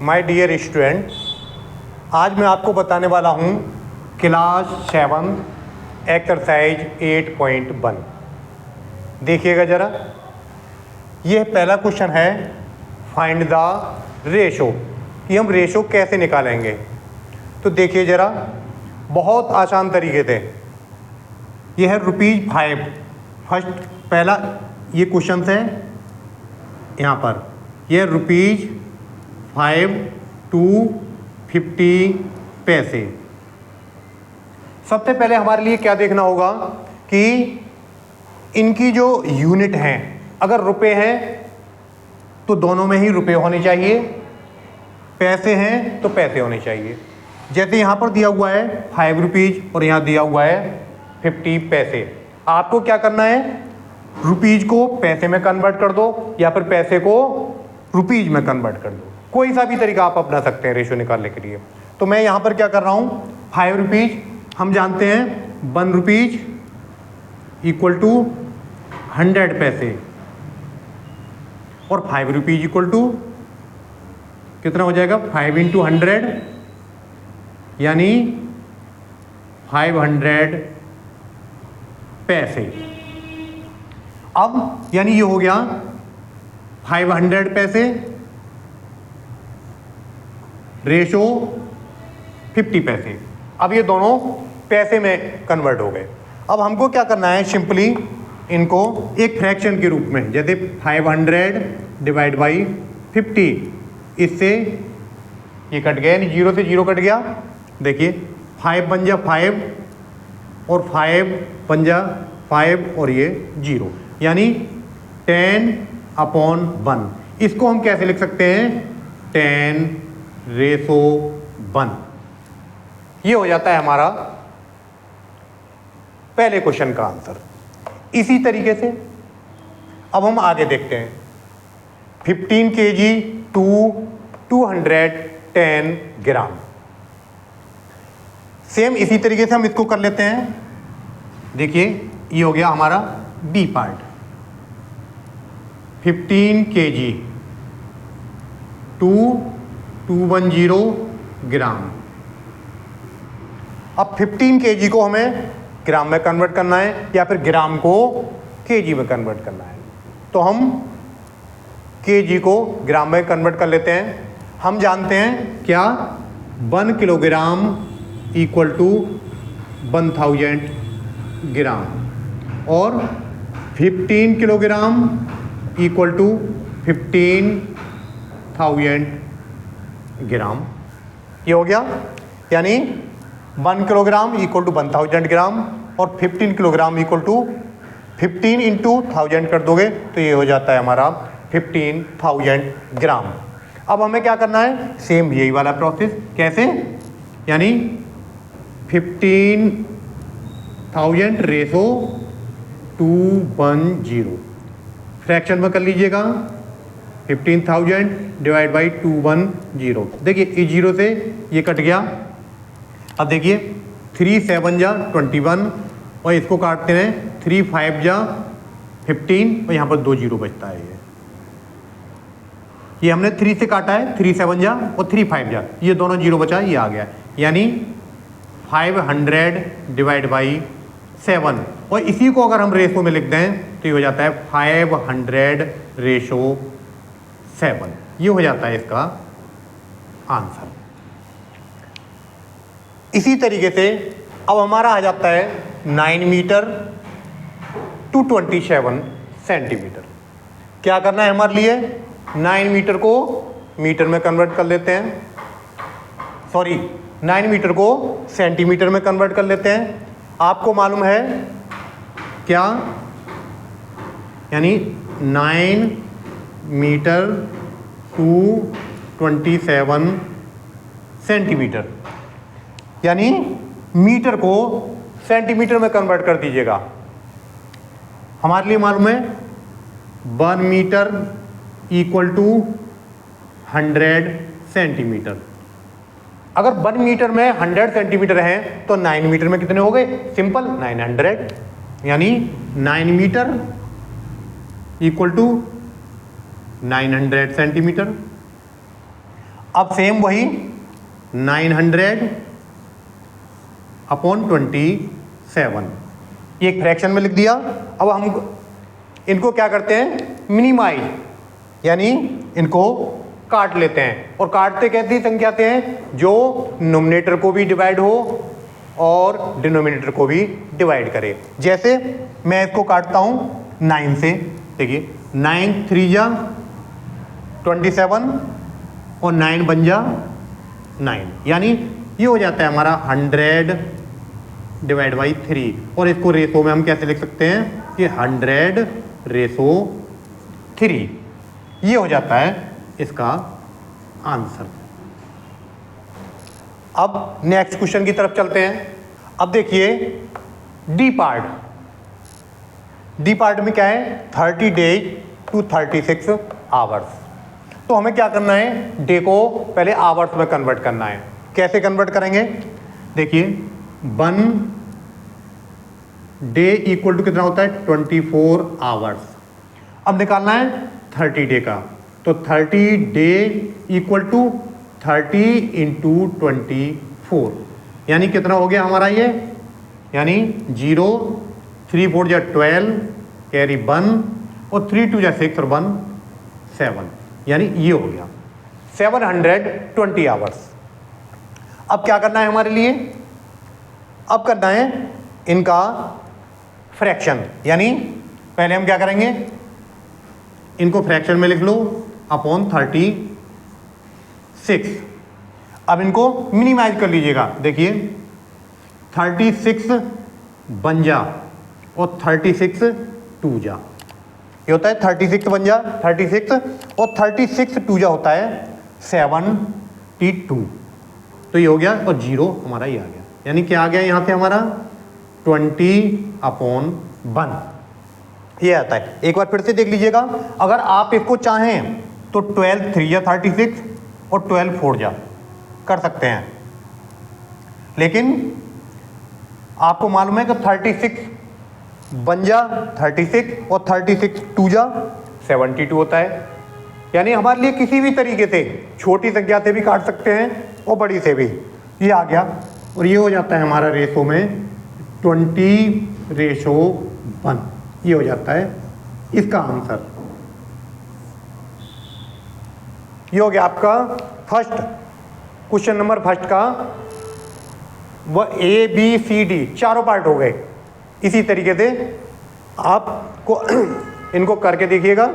My dear student, आज मैं आपको बताने वाला हूँ क्लास 7 एक्सरसाइज 8.1। देखिएगा ज़रा, यह पहला क्वेश्चन है, फाइंड द रेशो, कि हम रेशो कैसे निकालेंगे। तो देखिए ज़रा, बहुत आसान तरीके से। यह है ₹5। फर्स्ट पहला ये क्वेश्चन है यहाँ पर, यह ₹5 to 50 पैसे। सबसे पहले हमारे लिए क्या देखना होगा कि इनकी जो यूनिट हैं, अगर रुपए हैं तो दोनों में ही रुपए होने चाहिए, पैसे हैं तो पैसे होने चाहिए। जैसे यहाँ पर दिया हुआ है ₹5 और यहाँ दिया हुआ है 50 पैसे। आपको क्या करना है, रुपीज को पैसे में कन्वर्ट कर दो या फिर पैसे को रुपीज में कन्वर्ट कर दो। कोई सा भी तरीका आप अपना सकते हैं रेशो निकालने के लिए। तो मैं यहाँ पर क्या कर रहा हूँ, ₹5 हम जानते हैं ₹1 इक्वल टू 100 पैसे, और ₹5 इक्वल टू कितना हो जाएगा, 5 × 100 यानी 500 पैसे। अब यानी ये हो गया 500 पैसे रेशो 50 पैसे। अब ये दोनों पैसे में कन्वर्ट हो गए। अब हमको क्या करना है, सिंपली इनको एक फ्रैक्शन के रूप में, जैसे 500 डिवाइड बाई 50, इससे ये कट गया, यानी 0 से 0 कट गया। देखिए 5 बन जा 5 और 5 बन जा 5 और ये 0, यानी 10/1। इसको हम कैसे लिख सकते हैं, 10/1। ये हो जाता है हमारा पहले क्वेश्चन का आंसर। इसी तरीके से अब हम आगे देखते हैं, 15 kg to 210 ग्राम। सेम इसी तरीके से हम इसको कर लेते हैं। देखिए ये हो गया हमारा बी पार्ट, 15 kg to 210 ग्राम। अब 15 kg को हमें ग्राम में कन्वर्ट करना है या फिर ग्राम को kg में कन्वर्ट करना है। तो हम kg को ग्राम में कन्वर्ट कर लेते हैं। हम जानते हैं क्या, 1 किलोग्राम इक्वल टू 1000 ग्राम, और 15 किलोग्राम इक्वल टू 15,000 ग्राम। ये हो गया, यानी 1 किलोग्राम इक्वल टू 1000 ग्राम और 15 किलोग्राम इक्वल टू 15 × 1000 कर दोगे तो ये हो जाता है हमारा 15,000 ग्राम। अब हमें क्या करना है, सेम यही वाला प्रोसेस। कैसे, यानी 15,000 रेशो 210, फ्रैक्शन में कर लीजिएगा, 15,000 डिवाइड बाई 210। देखिए इस 0 से ये कट गया। अब देखिए 3 7 जा 21, और इसको काटते हैं 3 5 जा 15, और यहाँ पर 2 0 बचता है। ये हमने 3 से काटा है, 3 7 जा और 3 5 जा, ये दोनों 0 बचा, ये आ गया, यानी 500 डिवाइड बाई 7। और इसी को अगर हम रेशो में लिख दें तो ये हो जाता है 500 रेशो 7। ये हो जाता है इसका आंसर। इसी तरीके से अब हमारा आ जाता है 9 मीटर to 27 सेंटीमीटर। क्या करना है हमारे लिए, 9 मीटर को मीटर में कन्वर्ट कर लेते हैं, 9 मीटर को सेंटीमीटर में कन्वर्ट कर लेते हैं। आपको मालूम है क्या, यानी 9 मीटर to 27 सेंटीमीटर, यानी मीटर को सेंटीमीटर में कन्वर्ट कर दीजिएगा। हमारे लिए मालूम है 1 मीटर इक्वल टू 100 सेंटीमीटर। अगर 1 मीटर में 100 सेंटीमीटर है तो 9 मीटर में कितने हो गए, सिंपल 900, यानी 9 मीटर इक्वल टू 900 सेंटीमीटर। अब सेम वही 900/27, ये एक फ्रैक्शन में लिख दिया। अब हम इनको क्या करते हैं, मिनिमाइज, यानी इनको काट लेते हैं। और काटते कैसी संख्या से हैं, जो नोमिनेटर को भी डिवाइड हो और डिनोमिनेटर को भी डिवाइड करे। जैसे मैं इसको काटता हूँ 9 से, देखिए 9 3 जा 27 और 9 बन जा 9, यानी ये हो जाता है हमारा 100/3। और इसको रेशो में हम कैसे लिख सकते हैं कि 100/3, ये हो जाता है इसका आंसर। अब नेक्स्ट क्वेश्चन की तरफ चलते हैं। अब देखिए डी पार्ट, डी पार्ट में क्या है, 30 days to 36 hours। तो हमें क्या करना है, डे को पहले आवर्स में कन्वर्ट करना है। कैसे कन्वर्ट करेंगे, देखिए 1 डे इक्वल टू कितना होता है 24 आवर्स। अब निकालना है 30 डे का, तो 30 डे इक्वल टू 30 × 24, यानी कितना हो गया हमारा ये, यानी 0 3 4 जा 12 कैरी 1 और 3 2 जा 6 और 1 7, यानी ये हो गया 720 आवर्स। अब क्या करना है हमारे लिए, अब करना है इनका फ्रैक्शन, यानी पहले हम क्या करेंगे, इनको फ्रैक्शन में लिख लो अपॉन 36। अब इनको मिनिमाइज कर लीजिएगा, देखिए 36 बन जा और 36 2 जा, ये होता है 36 बन जा 36 और 36 2 जा होता है 72। तो ये हो गया और 0 हमारा ये आ गया, यानी क्या आ गया यहाँ से हमारा 20/1 ये आता है। एक बार फिर से देख लीजिएगा, अगर आप इसको चाहें तो 12 3 जा 36 और 12 4 जा कर सकते हैं, लेकिन आपको मालूम है कि 36 बन जा 36 और 36 2 जा 72 होता है, यानी हमारे लिए किसी भी तरीके से छोटी संख्या से भी काट सकते हैं और बड़ी से भी। ये आ गया और ये हो जाता है हमारा रेशो में 20:1, ये हो जाता है इसका आंसर। ये हो गया आपका फर्स्ट क्वेश्चन नंबर फर्स्ट का, वह ABCD चारों पार्ट हो गए। इसी तरीके से आपको इनको करके देखिएगा।